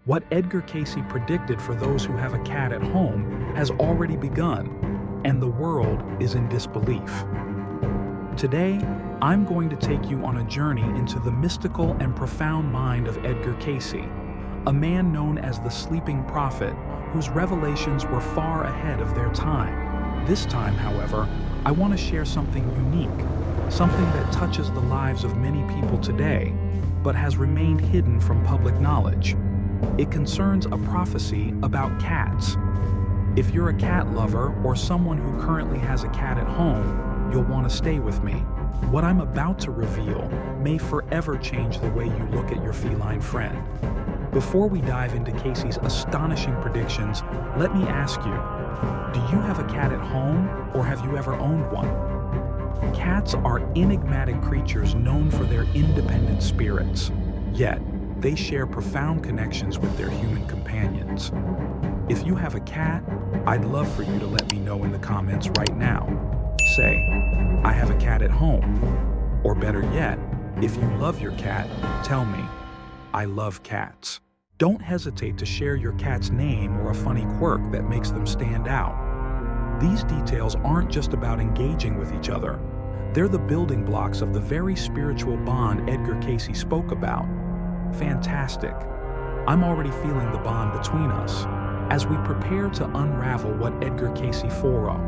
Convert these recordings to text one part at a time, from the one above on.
What Edgar Cayce predicted for those who have a cat at home has already begun, and the world is in disbelief. Today, I'm going to take you on a journey into the mystical and profound mind of Edgar Cayce, a man known as the sleeping prophet whose revelations were far ahead of their time. This time, however, I want to share something unique, something that touches the lives of many people today, but has remained hidden from public knowledge. It concerns a prophecy about cats. If you're a cat lover or someone who currently has a cat at home, you'll want to stay with me. What I'm about to reveal may forever change the way you look at your feline friend. Before we dive into Cayce's astonishing predictions, let me ask you, do you have a cat at home or have you ever owned one? Cats are enigmatic creatures known for their independent spirits, yet they share profound connections with their human companions. If you have a cat, I'd love for you to let me know in the comments right now. Say, I have a cat at home. Or better yet, if you love your cat, tell me, I love cats. Don't hesitate to share your cat's name or a funny quirk that makes them stand out. These details aren't just about engaging with each other. They're the building blocks of the very spiritual bond Edgar Cayce spoke about. Fantastic. I'm already feeling the bond between us as we prepare to unravel what Edgar Cayce foretold.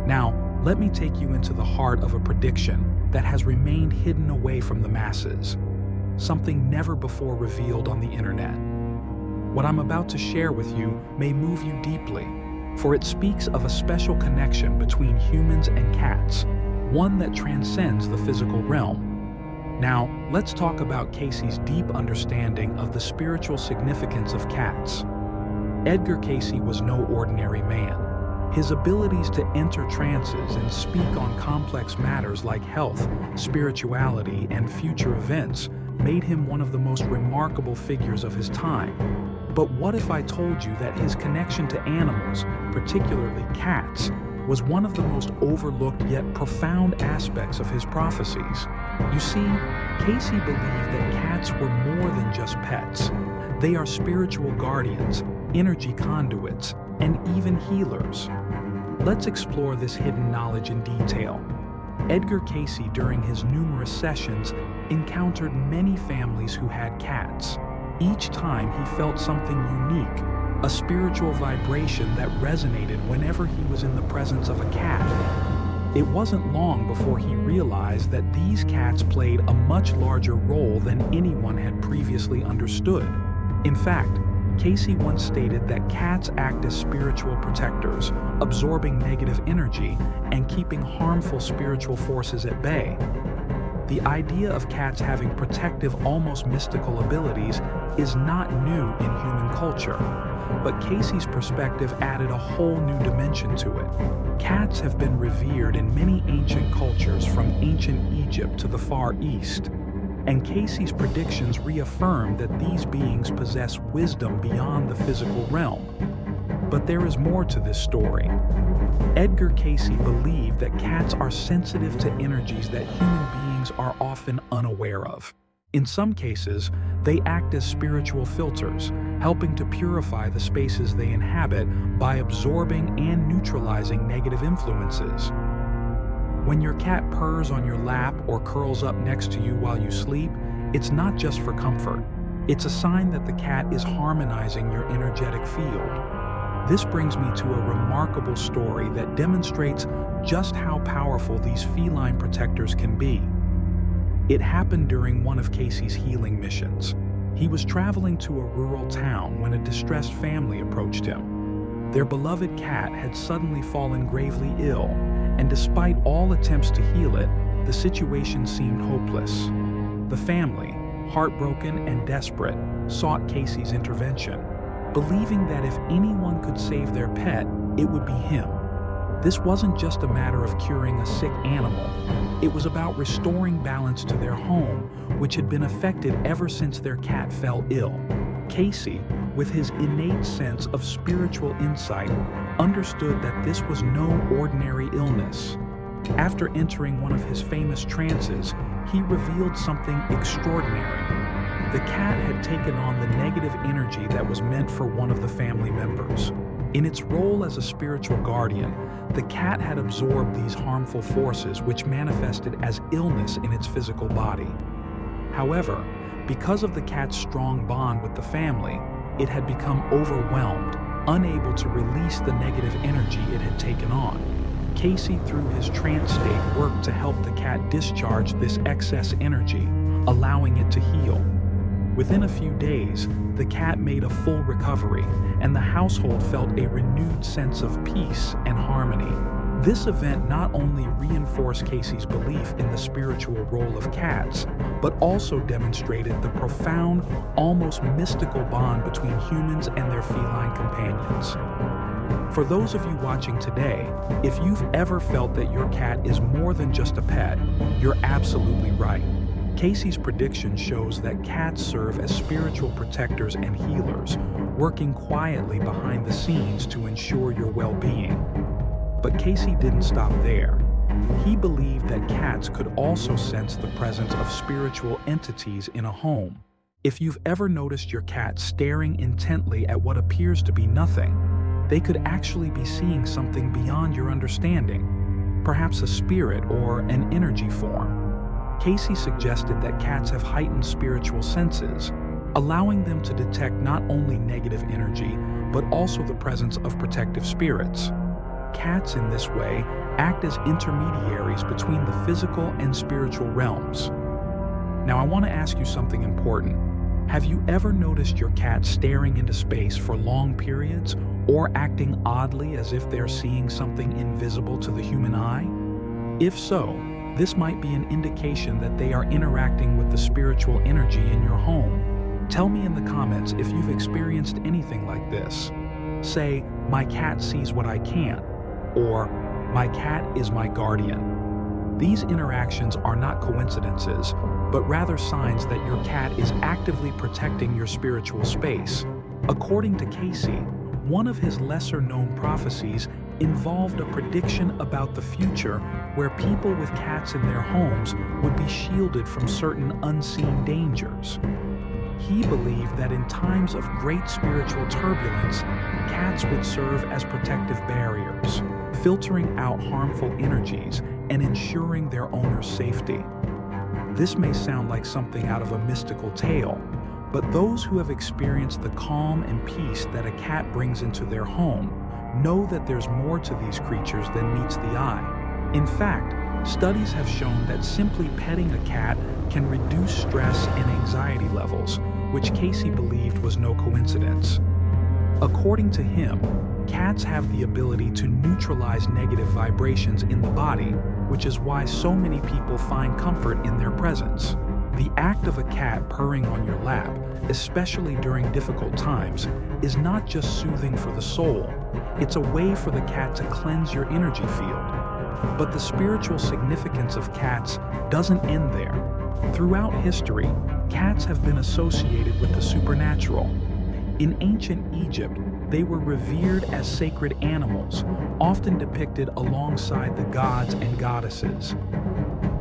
Now, let me take you into the heart of a prediction that has remained hidden away from the masses, something never before revealed on the internet. What I'm about to share with you may move you deeply, for it speaks of a special connection between humans and cats, one that transcends the physical realm. Now, let's talk about Cayce's deep understanding of the spiritual significance of cats. Edgar Cayce was no ordinary man. His abilities to enter trances and speak on complex matters like health, spirituality, and future events made him one of the most remarkable figures of his time. But what if I told you that his connection to animals, particularly cats, was one of the most overlooked yet profound aspects of his prophecies? You see, Cayce believed that cats were more than just pets. They are spiritual guardians, energy conduits, and even healers. Let's explore this hidden knowledge in detail. Edgar Cayce, during his numerous sessions, encountered many families who had cats. Each time he felt something unique, a spiritual vibration that resonated whenever he was in the presence of a cat. It wasn't long before he realized that these cats played a much larger role than anyone had previously understood. In fact, Cayce once stated that cats act as spiritual protectors, absorbing negative energy and keeping harmful spiritual forces at bay. The idea of cats having protective, almost mystical abilities is not new in human culture, but Cayce's perspective added a whole new dimension to it. Cats have been revered in many ancient cultures from ancient Egypt to the Far East, and Cayce's predictions reaffirm that these beings possess wisdom beyond the physical realm. But there is more to this story. Edgar Cayce believed that cats are sensitive to energies that human beings are often unaware of. In some cases, they act as spiritual filters, helping to purify the spaces they inhabit by absorbing and neutralizing negative influences. When your cat purrs on your lap or curls up next to you while you sleep, it's not just for comfort. It's a sign that the cat is harmonizing your energetic field. This brings me to a remarkable story that demonstrates just how powerful these feline protectors can be. It happened during one of Cayce's healing missions. He was traveling to a rural town when a distressed family approached him. Their beloved cat had suddenly fallen gravely ill, and despite all attempts to heal it, the situation seemed hopeless. The family, heartbroken and desperate, sought Cayce's intervention, believing that if anyone could save their pet, it would be him. This wasn't just a matter of curing a sick animal. It was about restoring balance to their home, which had been affected ever since their cat fell ill. Cayce, with his innate sense of spiritual insight, understood that this was no ordinary illness. After entering one of his famous trances, he revealed something extraordinary. The cat had taken on the negative energy that was meant for one of the family members. In its role as a spiritual guardian, the cat had absorbed these harmful forces, which manifested as illness in its physical body. However, because of the cat's strong bond with the family, it had become overwhelmed, unable to release the negative energy it had taken on. Cayce, through his trance state, worked to help the cat discharge this excess energy, allowing it to heal. Within a few days, the cat made a full recovery, and the household felt a renewed sense of peace and harmony. This event not only reinforced Cayce's belief in the spiritual role of cats, but also demonstrated the profound, almost mystical bond between humans and their feline companions. For those of you watching today, if you've ever felt that your cat is more than just a pet, you're absolutely right. Cayce's prediction shows that cats serve as spiritual protectors and healers, working quietly behind the scenes to ensure your well-being. But Cayce didn't stop there. He believed that cats could also sense the presence of spiritual entities in a home. If you've ever noticed your cat staring intently at what appears to be nothing, they could actually be seeing something beyond your understanding, perhaps a spirit or an energy form. Cayce suggested that cats have heightened spiritual senses, allowing them to detect not only negative energy, but also the presence of protective spirits. Cats, in this way, act as intermediaries between the physical and spiritual realms. Now, I want to ask you something important. Have you ever noticed your cat staring into space for long periods, or acting oddly as if they're seeing something invisible to the human eye? If so, this might be an indication that they are interacting with the spiritual energy in your home. Tell me in the comments if you've experienced anything like this. Say, "My cat sees what I can't," or "My cat is my guardian." These interactions are not coincidences, but rather signs that your cat is actively protecting your spiritual space. According to Cayce, one of his lesser-known prophecies involved a prediction about the future where people with cats in their homes would be shielded from certain unseen dangers. He believed that in times of great spiritual turbulence, cats would serve as protective barriers, filtering out harmful energies and ensuring their owner's safety. This may sound like something out of a mystical tale, but those who have experienced the calm and peace that a cat brings into their home know that there's more to these creatures than meets the eye. In fact, studies have shown that simply petting a cat can reduce stress and anxiety levels, which Cayce believed was no coincidence. According to him, cats have the ability to neutralize negative vibrations in the body, which is why so many people find comfort in their presence. The act of a cat purring on your lap, especially during difficult times, is not just soothing for the soul. It's a way for the cat to cleanse your energy field. But the spiritual significance of cats doesn't end there. Throughout history, cats have been associated with the supernatural. In ancient Egypt, they were revered as sacred animals, often depicted alongside the gods and goddesses.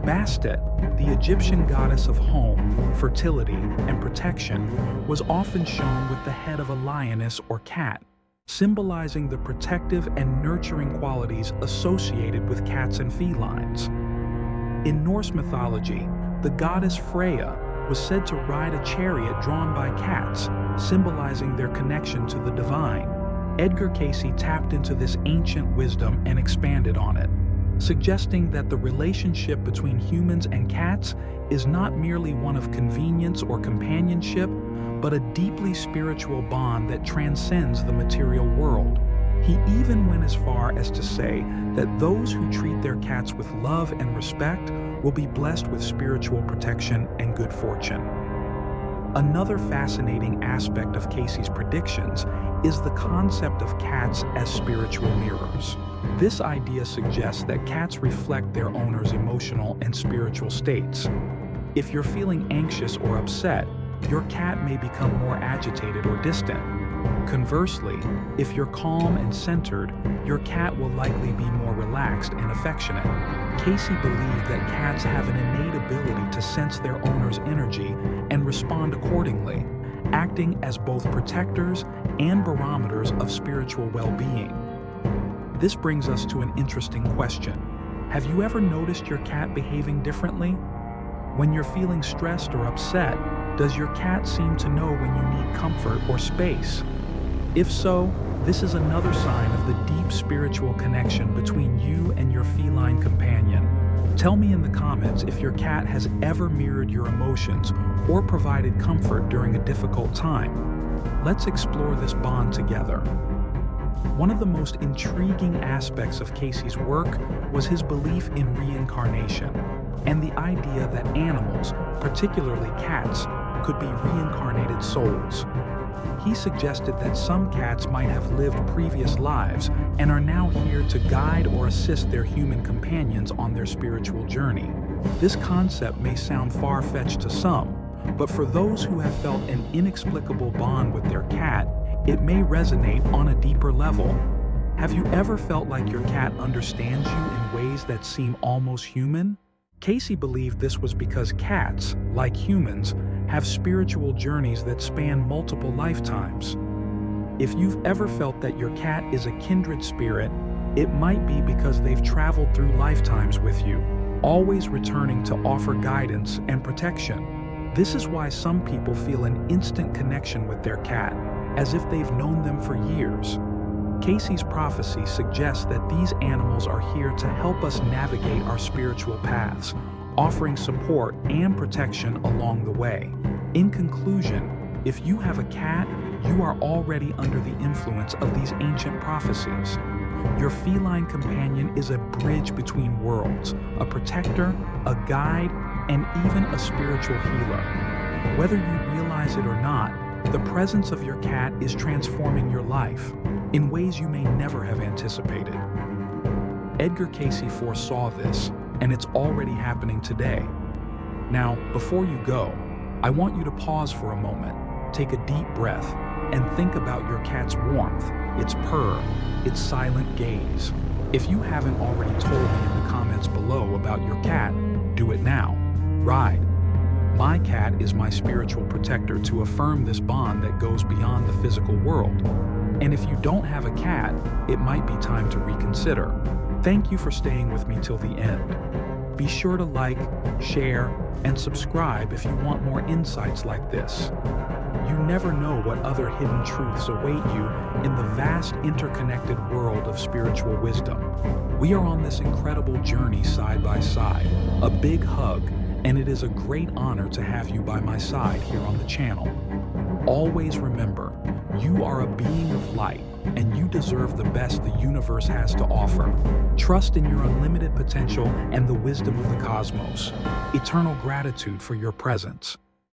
Bastet, the Egyptian goddess of home, fertility, and protection, was often shown with the head of a lioness or cat, symbolizing the protective and nurturing qualities associated with cats and felines. In Norse mythology, the goddess Freya was said to ride a chariot drawn by cats, symbolizing their connection to the divine. Edgar Cayce tapped into this ancient wisdom and expanded on it, suggesting that the relationship between humans and cats is not merely one of convenience or companionship, but a deeply spiritual bond that transcends the material world. He even went as far as to say that those who treat their cats with love and respect will be blessed with spiritual protection and good fortune. Another fascinating aspect of Cayce's predictions is the concept of cats as spiritual mirrors. This idea suggests that cats reflect their owner's emotional and spiritual states. If you're feeling anxious or upset, your cat may become more agitated or distant. Conversely, if you're calm and centered, your cat will likely be more relaxed and affectionate. Cayce believed that cats have an innate ability to sense their owner's energy and respond accordingly, acting as both protectors and barometers of spiritual well-being. This brings us to an interesting question. Have you ever noticed your cat behaving differently? When you're feeling stressed or upset, does your cat seem to know when you need comfort or space? If so, this is another sign of the deep spiritual connection between you and your feline companion. Tell me in the comments if your cat has ever mirrored your emotions or provided comfort during a difficult time. Let's explore this bond together. One of the most intriguing aspects of Cayce's work was his belief in reincarnation and the idea that animals, particularly cats, could be reincarnated souls. He suggested that some cats might have lived previous lives and are now here to guide or assist their human companions on their spiritual journey. This concept may sound far-fetched to some, but for those who have felt an inexplicable bond with their cat, it may resonate on a deeper level. Have you ever felt like your cat understands you in ways that seem almost human? Cayce believed this was because cats, like humans, have spiritual journeys that span multiple lifetimes. If you've ever felt that your cat is a kindred spirit, it might be because they've traveled through lifetimes with you, always returning to offer guidance and protection. This is why some people feel an instant connection with their cat, as if they've known them for years. Cayce's prophecy suggests that these animals are here to help us navigate our spiritual paths, offering support and protection along the way. In conclusion, if you have a cat, you are already under the influence of these ancient prophecies. Your feline companion is a bridge between worlds, a protector, a guide, and even a spiritual healer. Whether you realize it or not, the presence of your cat is transforming your life in ways you may never have anticipated. Edgar Cayce foresaw this, and it's already happening today. Now, before you go, I want you to pause for a moment, take a deep breath, and think about your cat's warmth, its purr, its silent gaze. If you haven't already told me in the comments below about your cat, do it now. Ride. My cat is my spiritual protector to affirm this bond that goes beyond the physical world. And if you don't have a cat, it might be time to reconsider. Thank you for staying with me till the end. Be sure to like, share, and subscribe if you want more insights like this. You never know what other hidden truths await you in the vast interconnected world of spiritual wisdom. We are on this incredible journey side by side. A big hug, and it is a great honor to have you by my side here on the channel. Always remember, you are a being of light, and you deserve the best the universe has to offer. Trust in your unlimited potential and the wisdom of the cosmos. Eternal gratitude for your presence.